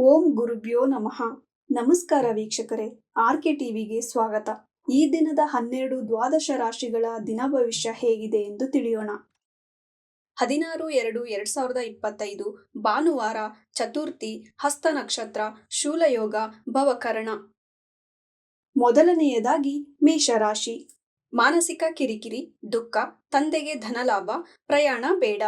ಓಂ ಗುರುಭ್ಯೋ ನಮಃ. ನಮಸ್ಕಾರ ವೀಕ್ಷಕರೇ, ಆರ್ಕೆ ಟಿವಿಗೆ ಸ್ವಾಗತ. ಈ ದಿನದ 12 ದ್ವಾದಶ ರಾಶಿಗಳ ದಿನ ಭವಿಷ್ಯ ಹೇಗಿದೆ ಎಂದು ತಿಳಿಯೋಣ. 16/2/2025 ಭಾನುವಾರ, ಚತುರ್ಥಿ, ಹಸ್ತ ನಕ್ಷತ್ರ, ಶೂಲಯೋಗ, ಭವಕರಣ. ಮೊದಲನೆಯದಾಗಿ ಮೇಷರಾಶಿ. ಮಾನಸಿಕ ಕಿರಿಕಿರಿ, ದುಃಖ, ತಂದೆಗೆ ಧನಲಾಭ, ಪ್ರಯಾಣ ಬೇಡ.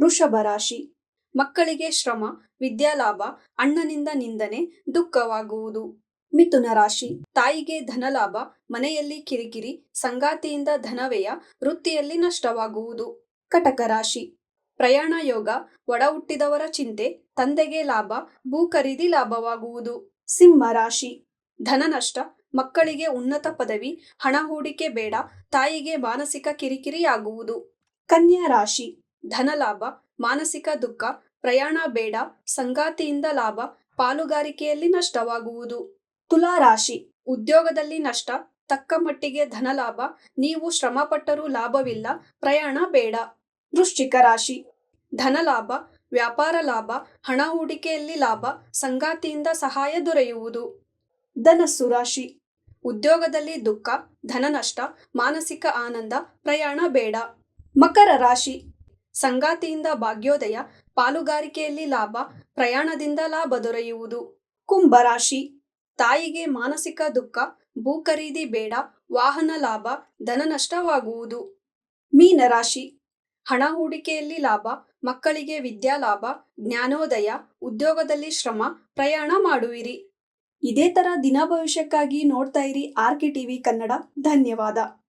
ವೃಷಭ ರಾಶಿ. ಮಕ್ಕಳಿಗೆ ಶ್ರಮ, ವಿದ್ಯಾಲಾಭ, ಅಣ್ಣನಿಂದ ನಿಂದನೆ, ದುಃಖವಾಗುವುದು. ಮಿಥುನ ರಾಶಿ. ತಾಯಿಗೆ ಧನಲಾಭ, ಮನೆಯಲ್ಲಿ ಕಿರಿಕಿರಿ, ಸಂಗಾತಿಯಿಂದ ಧನವ್ಯಯ, ವೃತ್ತಿಯಲ್ಲಿ ನಷ್ಟವಾಗುವುದು. ಕಟಕ ರಾಶಿ. ಪ್ರಯಾಣ ಯೋಗ, ಒಡ ಹುಟ್ಟಿದವರ ಚಿಂತೆ, ತಂದೆಗೆ ಲಾಭ, ಭೂ ಖರೀದಿ ಲಾಭವಾಗುವುದು. ಸಿಂಹ ರಾಶಿ. ಧನ ನಷ್ಟ, ಮಕ್ಕಳಿಗೆ ಉನ್ನತ ಪದವಿ, ಹಣ ಹೂಡಿಕೆ ಬೇಡ, ತಾಯಿಗೆ ಮಾನಸಿಕ ಕಿರಿಕಿರಿಯಾಗುವುದು. ಕನ್ಯಾ ರಾಶಿ. ಧನಲಾಭ, ಮಾನಸಿಕ ದುಃಖ, ಪ್ರಯಾಣ ಬೇಡ, ಸಂಗಾತಿಯಿಂದ ಲಾಭ, ಪಾಲುಗಾರಿಕೆಯಲ್ಲಿ ನಷ್ಟವಾಗುವುದು. ತುಲಾ ರಾಶಿ. ಉದ್ಯೋಗದಲ್ಲಿ ನಷ್ಟ, ತಕ್ಕ ಮಟ್ಟಿಗೆ ಧನಲಾಭ, ನೀವು ಶ್ರಮಪಟ್ಟರೂ ಲಾಭವಿಲ್ಲ, ಪ್ರಯಾಣ ಬೇಡ. ವೃಶ್ಚಿಕ ರಾಶಿ. ಧನಲಾಭ, ವ್ಯಾಪಾರ ಲಾಭ, ಹಣ ಹೂಡಿಕೆಯಲ್ಲಿ ಲಾಭ, ಸಂಗಾತಿಯಿಂದ ಸಹಾಯ ದೊರೆಯುವುದು. ಧನಸ್ಸು ರಾಶಿ. ಉದ್ಯೋಗದಲ್ಲಿ ದುಃಖ, ಧನ ನಷ್ಟ, ಮಾನಸಿಕ ಆನಂದ, ಪ್ರಯಾಣ ಬೇಡ. ಮಕರ ರಾಶಿ. ಸಂಗಾತಿಯಿಂದ ಭಾಗ್ಯೋದಯ, ಪಾಲುಗಾರಿಕೆಯಲ್ಲಿ ಲಾಭ, ಪ್ರಯಾಣದಿಂದ ಲಾಭ ದೊರೆಯುವುದು. ಕುಂಭ ರಾಶಿ. ತಾಯಿಗೆ ಮಾನಸಿಕ ದುಃಖ, ಭೂ ಖರೀದಿ ಬೇಡ, ವಾಹನ ಲಾಭ, ಧನ ನಷ್ಟವಾಗುವುದು. ಮೀನ ರಾಶಿ. ಹಣ ಹೂಡಿಕೆಯಲ್ಲಿ ಲಾಭ, ಮಕ್ಕಳಿಗೆ ವಿದ್ಯಾಲಾಭ, ಜ್ಞಾನೋದಯ, ಉದ್ಯೋಗದಲ್ಲಿ ಶ್ರಮ, ಪ್ರಯಾಣ ಮಾಡುವಿರಿ. ಇದೇ ತರ ದಿನ ಭವಿಷ್ಯಕ್ಕಾಗಿ ನೋಡ್ತಾ ಇರಿ ಆರ್ಕೆ ಟಿವಿ ಕನ್ನಡ. ಧನ್ಯವಾದ.